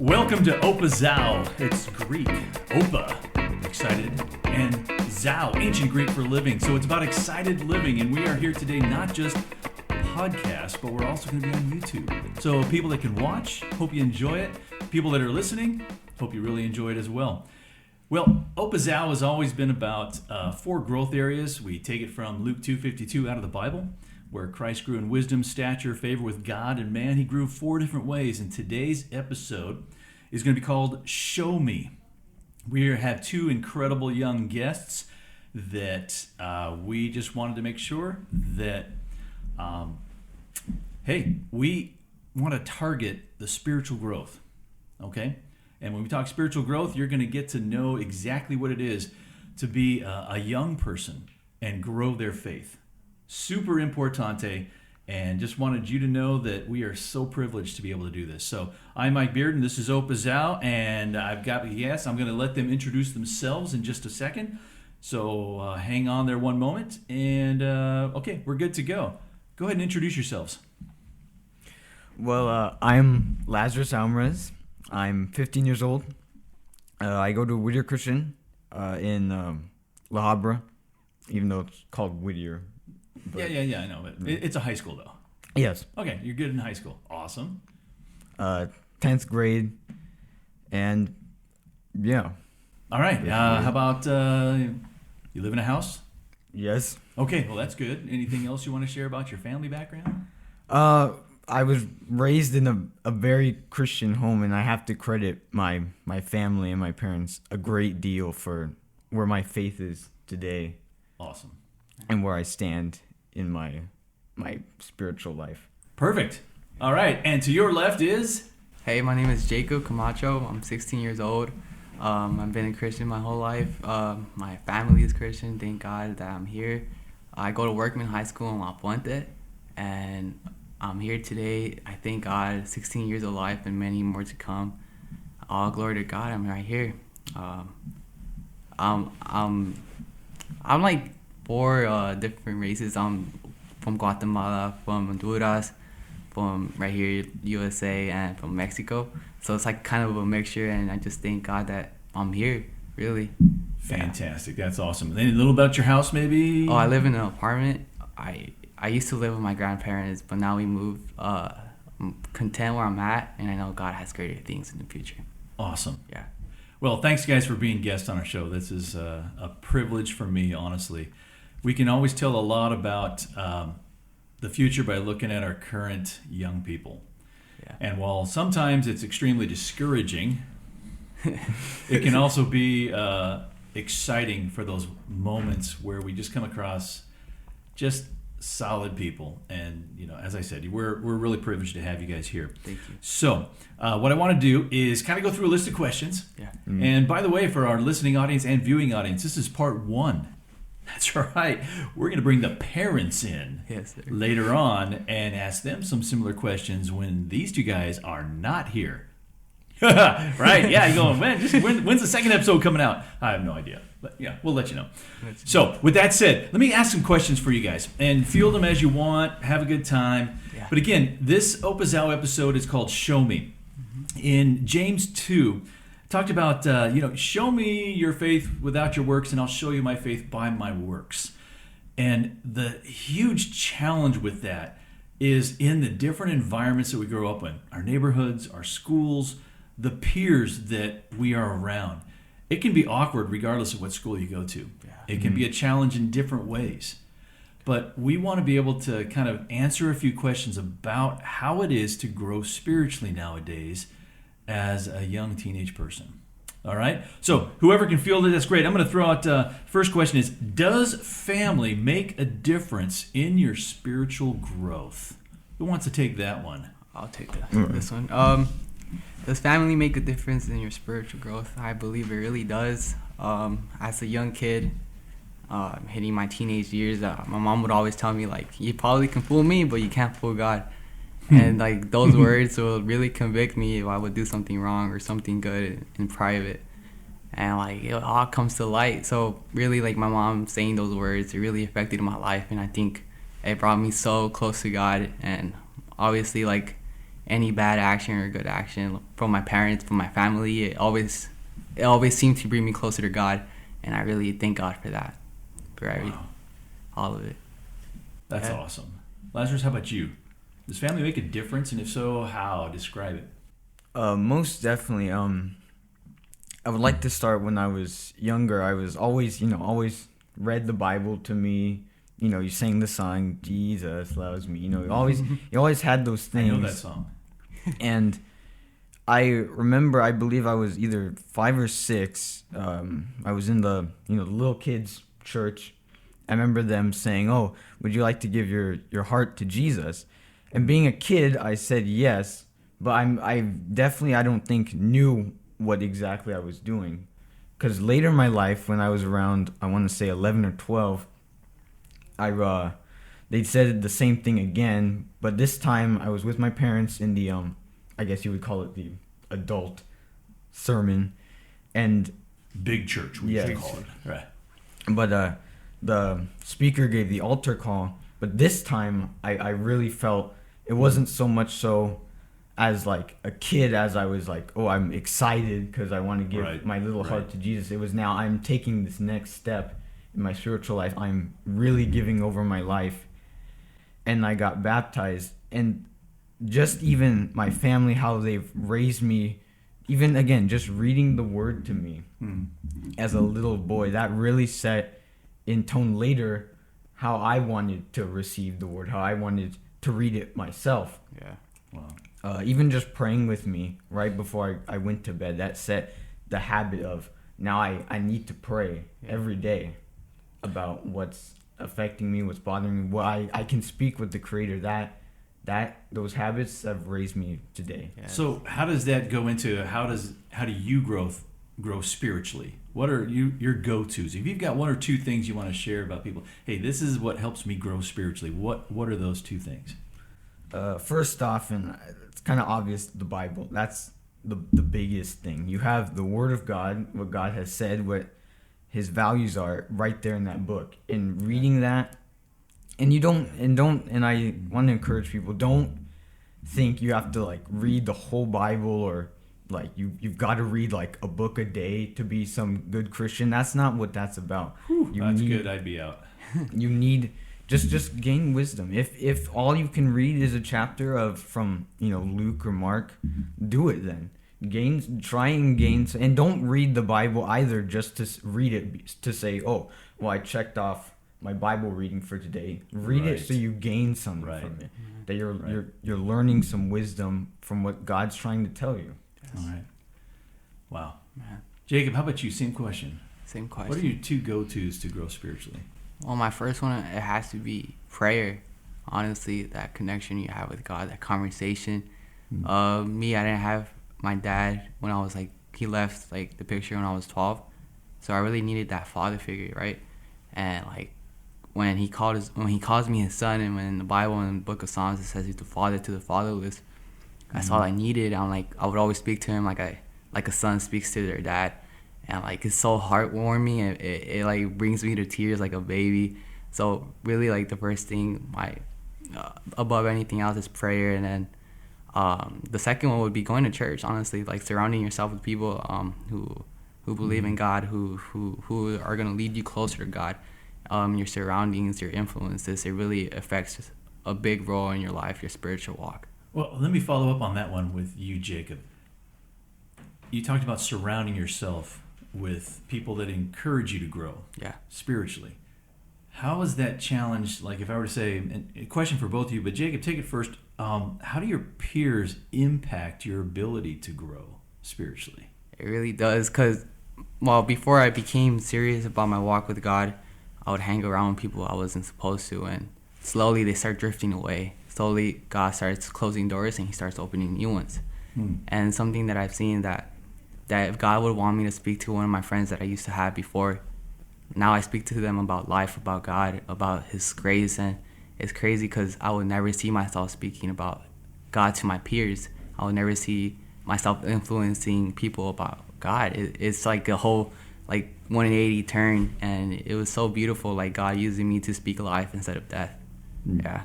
Welcome to OpaZao. It's Greek, Opa, excited, and Zao, ancient Greek for living. So it's about excited living, and we are here today not just podcast, but we're also going to be on YouTube. So people that can watch, hope you enjoy it. People that are listening, hope you really enjoy it as well. Well, OpaZao has always been about four growth areas. We take it from Luke 2:52 out of the Bible, where Christ grew in wisdom, stature, favor with God and man. He grew four different ways, and today's episode is going to be called Show Me. We have two incredible young guests that we just wanted to make sure that, hey, we want to target the spiritual growth, okay? And when we talk spiritual growth, you're going to get to know exactly what it is to be a young person and grow their faith. Super importante, and just wanted you to know that we are so privileged to be able to do this. So I'm Mike Bearden, this is OpaZao, and I've got guests. I'm going to let them introduce themselves in just a second. So hang on there one moment, and okay, we're good to go. Go ahead and introduce yourselves. Well, I'm Lazarus Alvarez. I'm 15 years old. I go to Whittier Christian in La Habra, even though it's called Whittier. But yeah, I know. But it's a high school, though. Yes. Okay, you're good in high school. Awesome. 10th grade, and yeah. All right. How about you live in a house? Yes. Okay, well, that's good. Anything else you want to share about your family background? I was raised in a very Christian home, and I have to credit my family and my parents a great deal for where my faith is today. Awesome. And where I stand in my spiritual life. Perfect. All right, and to your left is? Hey, my name is Jacob Camacho. I'm 16 years old. I've been a Christian my whole life. My family is Christian. Thank God that I'm here. I go to Workman High School in La Puente, and I'm here today. I thank God, 16 years of life and many more to come. All glory to God. I'm right here. I'm like four different races. I'm from Guatemala, from Honduras, from right here, USA, and from Mexico. So it's like kind of a mixture, and I just thank God that I'm here, really. Fantastic. Yeah. That's awesome. Then a little about your house, maybe? Oh, I live in an apartment. I used to live with my grandparents, but now we moved. I'm content where I'm at, and I know God has greater things in the future. Awesome. Yeah. Well, thanks, guys, for being guests on our show. This is a privilege for me, honestly. We can always tell a lot about the future by looking at our current young people. Yeah. And while sometimes it's extremely discouraging, it can also be exciting for those moments where we just come across just solid people. And, you know, as I said, we're really privileged to have you guys here. Thank you. So what I want to do is kind of go through a list of questions. Yeah. Mm-hmm. And by the way, for our listening audience and viewing audience, this is part one. That's right. We're going to bring the parents in later on and ask them some similar questions when these two guys are not here. Right? Yeah, you're going, when's the second episode coming out? I have no idea. But yeah, we'll let you know. So with that said, let me ask some questions for you guys. And field them as you want. Have a good time. Yeah. But again, this OpaZao episode is called Show Me. Mm-hmm. In James 2, talked about, show me your faith without your works, and I'll show you my faith by my works. And the huge challenge with that is in the different environments that we grow up in, our neighborhoods, our schools, the peers that we are around. It can be awkward regardless of what school you go to. Yeah. It can be a challenge in different ways. But we want to be able to kind of answer a few questions about how it is to grow spiritually nowadays as a young teenage person. All right? So whoever can field it, that's great. I'm going to throw out, first question is, does family make a difference in your spiritual growth? Who wants to take that one? I'll take this one. Does family make a difference in your spiritual growth? I believe it really does. As a young kid, hitting my teenage years, my mom would always tell me, like, you probably can fool me, but you can't fool God. And like those words will really convict me if I would do something wrong or something good in private. And like it all comes to light. So really, like, my mom saying those words, it really affected my life, and I think it brought me so close to God. And obviously, like, any bad action or good action from my parents, from my family. It always seemed to bring me closer to God, and I really thank God for that, all of it. That's awesome. Lazarus, how about you? Does family make a difference, and if so, how? Describe it. Most definitely. I would like to start when I was younger. I was always read the Bible to me. You sang the song, Jesus loves me. You always had those things. I know that song. And I remember, I believe I was either 5 or 6. I was in the little kids' church. I remember them saying, "Oh, would you like to give your heart to Jesus?" And being a kid, I said yes, but I definitely, I don't think, knew what exactly I was doing. Because later in my life, when I was around, I want to say 11 or 12, they said the same thing again, but this time I was with my parents in the I guess you would call it the adult sermon, and big church, we should call it, right? But the speaker gave the altar call, but this time I really felt it wasn't so much so as like a kid, as I was like, oh, I'm excited because I want to give my little heart to Jesus. It was now I'm taking this next step in my spiritual life. I'm really giving over my life. And I got baptized. And just even my family, how they've raised me, even again, just reading the word to me as a little boy, that really set in tone later how I wanted to receive the word, how I wanted to read it myself. Yeah. Wow. Even just praying with me right before I went to bed, that set the habit of now I need to pray every day about what's affecting me, what's bothering me, what I can speak with the Creator. That those habits have raised me today. Yes. So how does that go into how do you grow spiritually? What are your go-tos? If you've got one or two things you want to share about people, hey, this is what helps me grow spiritually. What are those two things? First off, and it's kind of obvious, the Bible. That's the biggest thing. You have the Word of God, what God has said, what His values are, right there in that book. And reading that, and I want to encourage people, don't think you have to like read the whole Bible, or like you've got to read like a book a day to be some good Christian. That's not what that's about. Good. I'd be out. You need just gain wisdom. If all you can read is a chapter from Luke or Mark, do it then. Try and gain, and don't read the Bible either just to read it to say, oh, well, I checked off my Bible reading for today. Read it so you gain something from it. That you're learning some wisdom from what God's trying to tell you. Yes. All right. Wow. Man. Jacob, how about you? Same question. Same question. What are your two go-tos to grow spiritually? Well, my first one, it has to be prayer. Honestly, that connection you have with God, that conversation. Me, I didn't have my dad when I was he left the picture when I was 12, so I really needed that father figure, right? And when he calls me his son, and when in the Bible in the book of Psalms it says he's the father to the fatherless, that's all I needed. I would always speak to him like a son speaks to their dad, and it's so heartwarming, and it brings me to tears like a baby. So really the first thing, above anything else, is prayer. And then the second one would be going to church, honestly, surrounding yourself with people who believe in God, who are going to lead you closer to God. Your surroundings, your influences, it really affects a big role in your life, your spiritual walk. Well, let me follow up on that one with you, Jacob. You talked about surrounding yourself with people that encourage you to grow spiritually. How is that challenged? If I were to say, a question for both of you, but Jacob, take it first. How do your peers impact your ability to grow spiritually? It really does, because, before I became serious about my walk with God, I would hang around people I wasn't supposed to, and slowly they start drifting away. Slowly, God starts closing doors, and He starts opening new ones. And something that I've seen that if God would want me to speak to one of my friends that I used to have before, now I speak to them about life, about God, about His grace. And it's crazy because I would never see myself speaking about God to my peers. I would never see myself influencing people about God. It's like a whole 180 turn, and it was so beautiful, God using me to speak life instead of death. Yeah.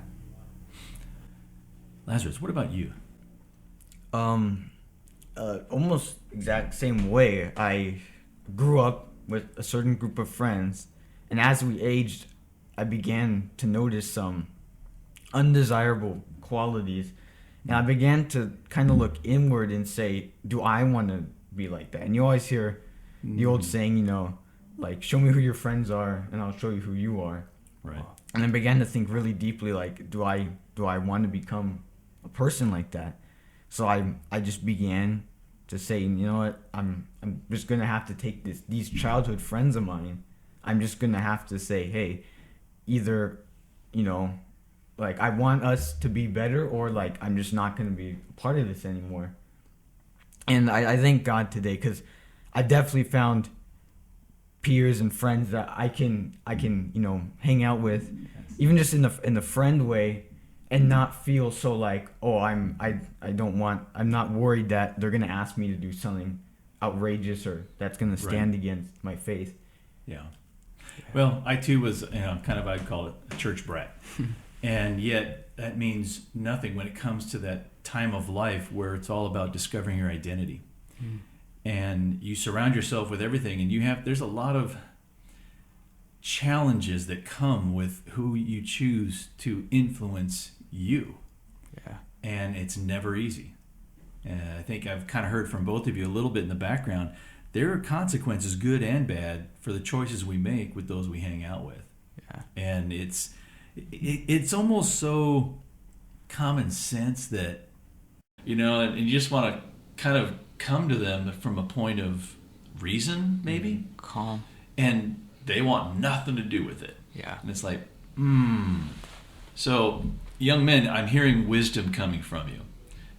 Lazarus, what about you? Almost exact same way. I grew up with a certain group of friends, and as we aged, I began to notice some undesirable qualities, and I began to kind of look inward and say, do I want to be like that? And you always hear the old saying, like, show me who your friends are and I'll show you who you are. Right. And I began to think really deeply, like, do I want to become a person like that? So I just began to say, you know what, I'm just gonna have to take these childhood friends of mine. I'm just gonna have to say, hey, either, like, I want us to be better, or like I'm just not gonna be a part of this anymore. And I thank God today, because I definitely found peers and friends that I can hang out with, even just in the friend way, and not feel so like, oh, I'm not worried that they're gonna ask me to do something outrageous or that's gonna stand against my faith. Yeah. Well, I too was kind of, I'd call it a church brat, and yet that means nothing when it comes to that time of life where it's all about discovering your identity. And you surround yourself with everything, and there's a lot of challenges that come with who you choose to influence you. Yeah. And it's never easy. And I think I've kind of heard from both of you a little bit in the background. There are consequences, good and bad, for the choices we make with those we hang out with. Yeah. And it's almost so common sense that, and you just want to kind of come to them from a point of reason, maybe, calm, and they want nothing to do with it. Yeah. And it's like, So, young men, I'm hearing wisdom coming from you,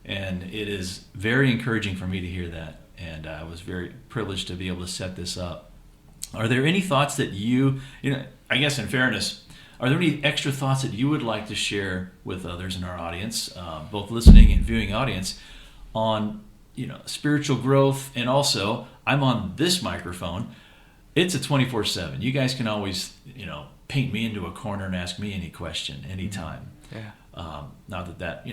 and it is very encouraging for me to hear that, and I was very privileged to be able to set this up. Are there any thoughts that I guess in fairness, are there any extra thoughts that you would like to share with others in our audience, both listening and viewing audience, on spiritual growth? And also, I'm on this microphone. It's a 24/7. You guys can always, paint me into a corner and ask me any question anytime. Yeah. Not that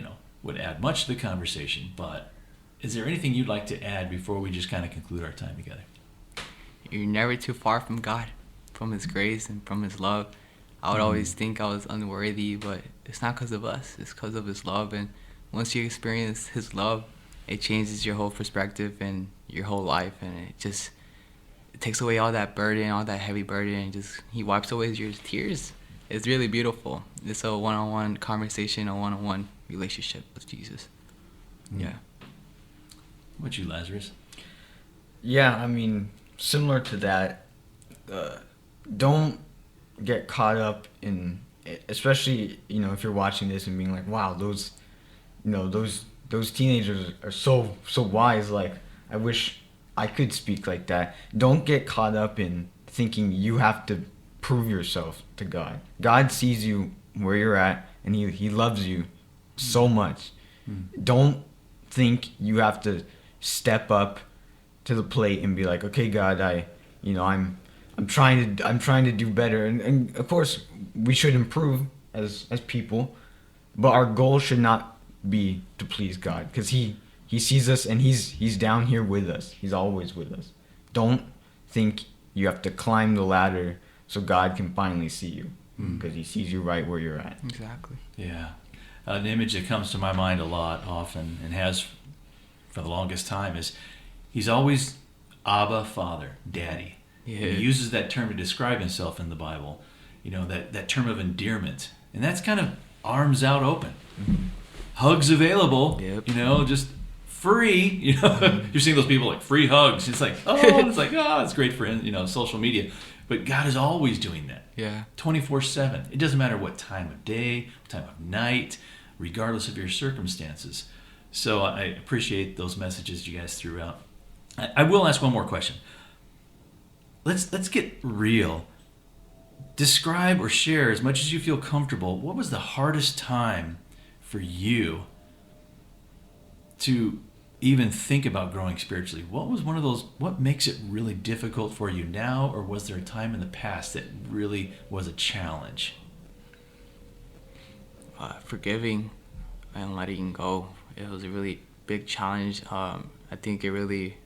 would add much to the conversation, but is there anything you'd like to add before we just kind of conclude our time together? You're never too far from God, from His grace and from His love. I would always think I was unworthy, but it's not because of us. It's because of His love. And once you experience His love, it changes your whole perspective and your whole life. And it takes away all that burden, all that heavy burden, and He wipes away your tears. It's really beautiful. It's a one-on-one conversation, a one-on-one relationship with Jesus. Yeah. What about you, Lazarus? Yeah, I mean, similar to that, don't get caught up in, especially, if you're watching this and being like, wow, those teenagers are so wise, like, I wish I could speak like that. Don't get caught up in thinking you have to prove yourself to God. God sees you where you're at, and he loves you so much. Don't think you have to step up to the plate and be like, okay, God, I'm trying to do better, and of course we should improve as people, but our goal should not be to please God, because he sees us, and he's down here with us. He's always with us. Don't think you have to climb the ladder so God can finally see you, because He sees you right where you're at. Exactly. Yeah. An image that comes to my mind a lot often, and has for the longest time, is He's always Abba, Father, Daddy. Yeah. He uses that term to describe Himself in the Bible, that term of endearment. And that's kind of arms out open. Hugs available, Yep. Just free. You're seeing those people like free hugs. It's like, it's great for social media. But God is always doing that. Yeah. 24/7. It doesn't matter what time of day, what time of night, regardless of your circumstances. So I appreciate those messages you guys threw out. I will ask one more question. Let's get real. Describe or share as much as you feel comfortable. What was the hardest time for you to even think about growing spiritually? What was one of those, what makes it really difficult for you now, or was there a time in the past that really was a challenge? Forgiving and letting go. It was really big challenge. I think it really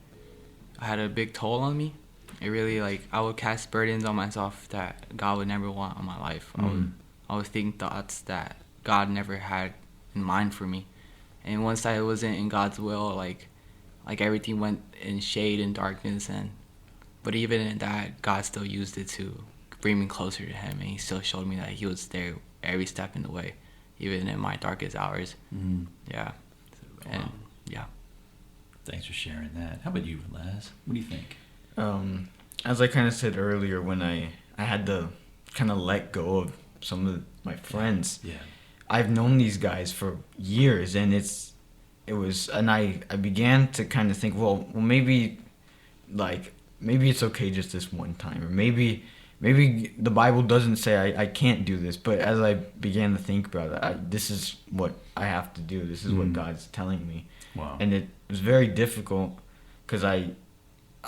had a big toll on me. It really, like, I would cast burdens on myself that God would never want on my life. I was thinking thoughts that God never had in mind for me. And once I wasn't in God's will, like everything went in shade and darkness. But even in that, God still used it to bring me closer to Him. And He still showed me that He was there every step in the way, even in my darkest hours. Yeah. And, Wow. yeah. Thanks for sharing that. How about you, Laz? What do you think? As I kind of said earlier, when I had to kind of let go of some of my friends. Yeah. I've known these guys for years, and I began to kind of think, well, maybe it's okay just this one time, or maybe the Bible doesn't say I can't do this. But as I began to think about it, this is what I have to do. This is what God's telling me. Wow. And it was very difficult, because I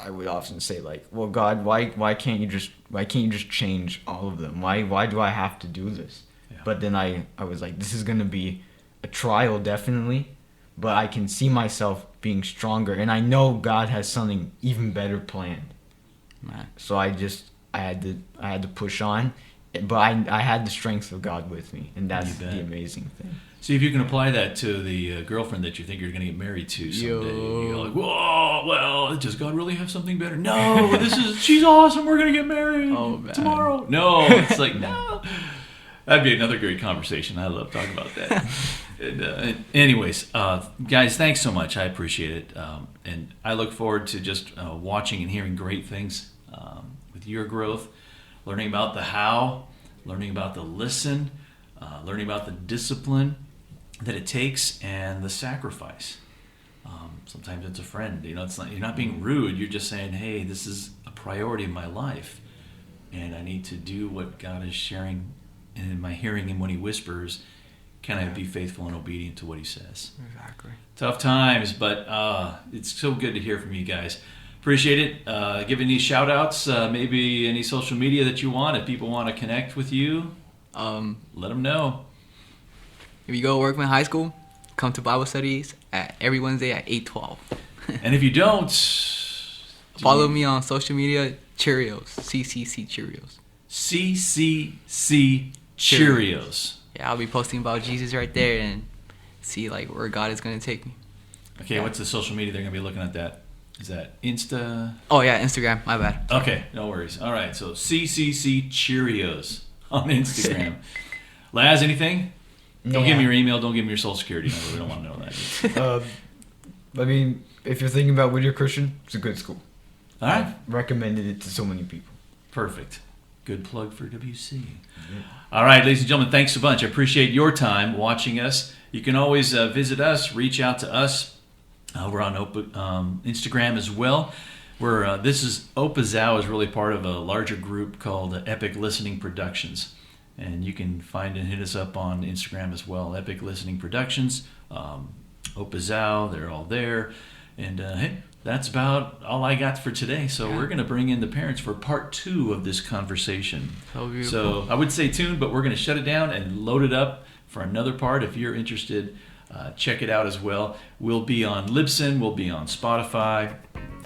would often say, like, well, God, why can't you just change all of them? Why do I have to do this? Yeah. But then I was like, this is gonna be a trial, definitely, but I can see myself being stronger, and I know God has something even better planned. Man. So I had to push on, but I had the strength of God with me, and that's the amazing thing. See if you can apply that to the girlfriend that you think you're going to get married to someday. You're like, whoa, well, does God really have something better? No, she's awesome. We're going to get married tomorrow. No, it's like, no. That'd be another great conversation. I love talking about that. Anyways, guys, thanks so much. I appreciate it. And I look forward to just watching and hearing great things with your growth, learning about the how, learning about the listen, learning about the discipline that it takes, and the sacrifice. Sometimes it's a friend. It's not, you're not being rude. You're just saying, hey, this is a priority in my life, and I need to do what God is sharing. And in my hearing Him when He whispers, can I be faithful and obedient to what He says? Exactly. Tough times, but it's so good to hear from you guys. Appreciate it. Give any shout outs, maybe any social media that you want. If people want to connect with you, let them know. If you go to Workman High School, come to Bible studies every Wednesday at 8:12. And if you don't, Follow me on social media, Cheerios, CCC Cheerios. CCC Cheerios. Yeah, I'll be posting about Jesus right there and see like where God is going to take me. Okay, what's the social media they're going to be looking at that? Is that Insta? Oh, yeah, Instagram. My bad. Okay, no worries. All right, so CCC Cheerios on Instagram. Laz, anything? Don't give me your email. Don't give me your social security number. We don't want to know that. I mean, if you're thinking about Whittier Christian, it's a good school. All right. I've recommended it to so many people. Perfect. Good plug for WC. All right, ladies and gentlemen, thanks a bunch. I appreciate your time watching us. You can always visit us, reach out to us. We're on Instagram as well. This is OpaZao is really part of a larger group called Epic Listening Productions. And you can find and hit us up on Instagram as well, Epic Listening Productions, OpaZao, they're all there. And hey, that's about all I got for today. So we're going to bring in the parents for part 2 of this conversation. So I would say tuned, but we're going to shut it down and load it up for another part. If you're interested, check it out as well. We'll be on Libsyn, we'll be on Spotify,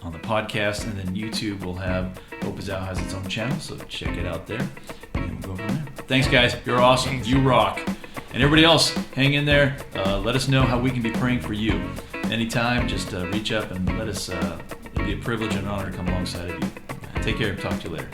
on the podcast, and then YouTube will have OpaZao has its own channel, so check it out there. And we'll go from there. Thanks, guys. You're awesome. Thanks. You rock. And everybody else, hang in there. Let us know how we can be praying for you. Anytime, just reach up and let us. It'll be a privilege and an honor to come alongside of you. Take care. Talk to you later.